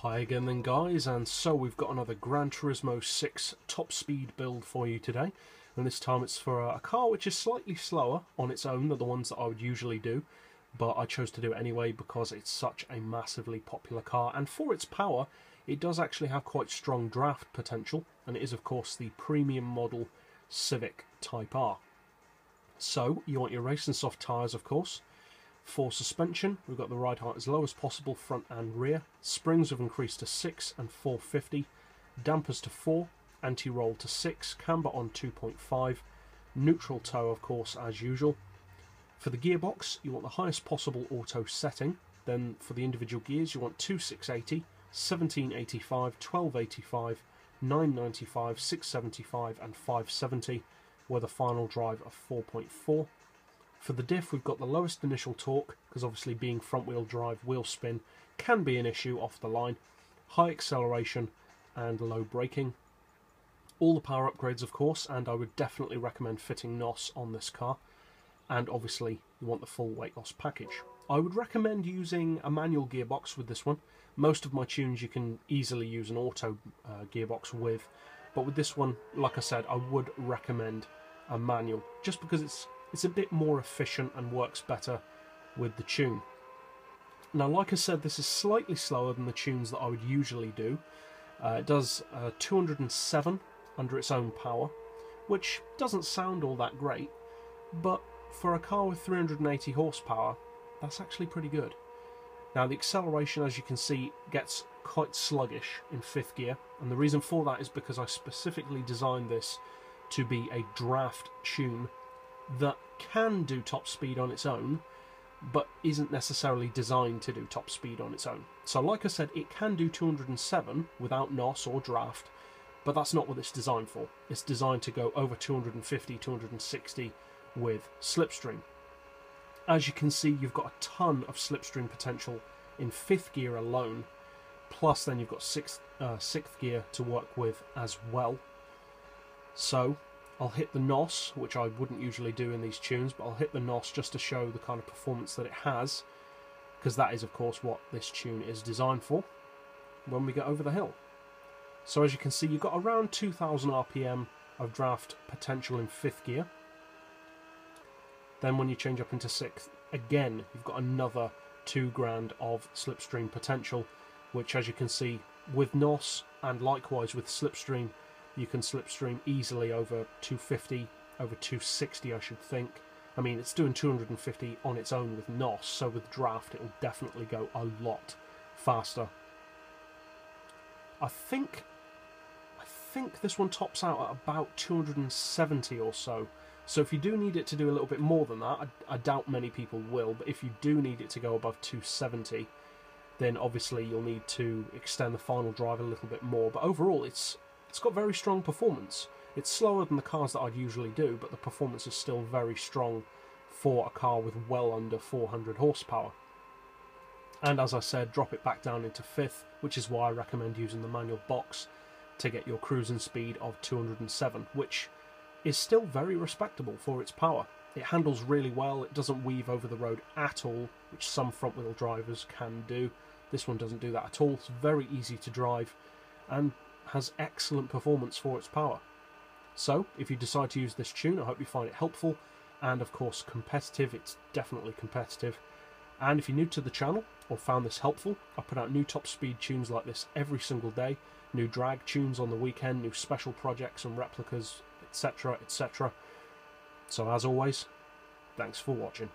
Hi again then guys, and so we've got another GranTurismo 6 top speed build for you today, and this time it's for a car which is slightly slower on its own than the ones that I would usually do, but I chose to do it anyway because it's such a massively popular car, and for its power it does actually have quite strong draft potential, and it is of course the premium model Civic Type R. So you want your racing soft tyres of course. For suspension, we've got the ride height as low as possible, front and rear. Springs have increased to 6 and 450. Dampers to 4. Anti-roll to 6. Camber on 2.5. Neutral toe, of course, as usual. For the gearbox, you want the highest possible auto setting. Then for the individual gears, you want 2680, 1785, 1285, 995, 675 and 570, with a final drive of 4.4. For the diff, we've got the lowest initial torque, because obviously being front-wheel drive wheel spin can be an issue off the line, high acceleration and low braking. All the power upgrades of course, and I would definitely recommend fitting NOS on this car, and obviously you want the full weight loss package. I would recommend using a manual gearbox with this one. Most of my tunes you can easily use an auto gearbox with, but with this one, like I said, I would recommend a manual, just because it's a bit more efficient and works better with the tune. Now, like I said, this is slightly slower than the tunes that I would usually do. It does 207 under its own power, which doesn't sound all that great, but for a car with 380 horsepower, that's actually pretty good. Now, the acceleration, as you can see, gets quite sluggish in 5th gear, and the reason for that is because I specifically designed this to be a draft tune that can do top speed on its own, but isn't necessarily designed to do top speed on its own. So like I said, it can do 207 without NOS or draft, but that's not what it's designed for. It's designed to go over 250, 260 with slipstream. As you can see, you've got a ton of slipstream potential in 5th gear alone, plus then you've got 6th gear to work with as well. So I'll hit the NOS, which I wouldn't usually do in these tunes, but I'll hit the NOS just to show the kind of performance that it has, because that is of course what this tune is designed for when we get over the hill. So as you can see, you've got around 2000 RPM of draft potential in 5th gear. Then when you change up into 6th, again you've got another 2 grand of slipstream potential, which as you can see with NOS and likewise with slipstream, you can slipstream easily over 250, over 260 I should think. I mean, it's doing 250 on its own with NOS, so with draft it will definitely go a lot faster. I think this one tops out at about 270 or so. So if you do need it to do a little bit more than that, I doubt many people will, but if you do need it to go above 270, then obviously you'll need to extend the final drive a little bit more. But overall, it's got very strong performance. It's slower than the cars that I'd usually do, but the performance is still very strong for a car with well under 400 horsepower. And as I said, drop it back down into 5th, which is why I recommend using the manual box to get your cruising speed of 207, which is still very respectable for its power. It handles really well, it doesn't weave over the road at all, which some front-wheel drivers can do. This one doesn't do that at all. It's very easy to drive and has excellent performance for its power. So if you decide to use this tune, I hope you find it helpful and of course competitive. It's definitely competitive. And if you're new to the channel or found this helpful, I put out new top speed tunes like this every single day, new drag tunes on the weekend, new special projects and replicas, etc, etc. So as always, thanks for watching.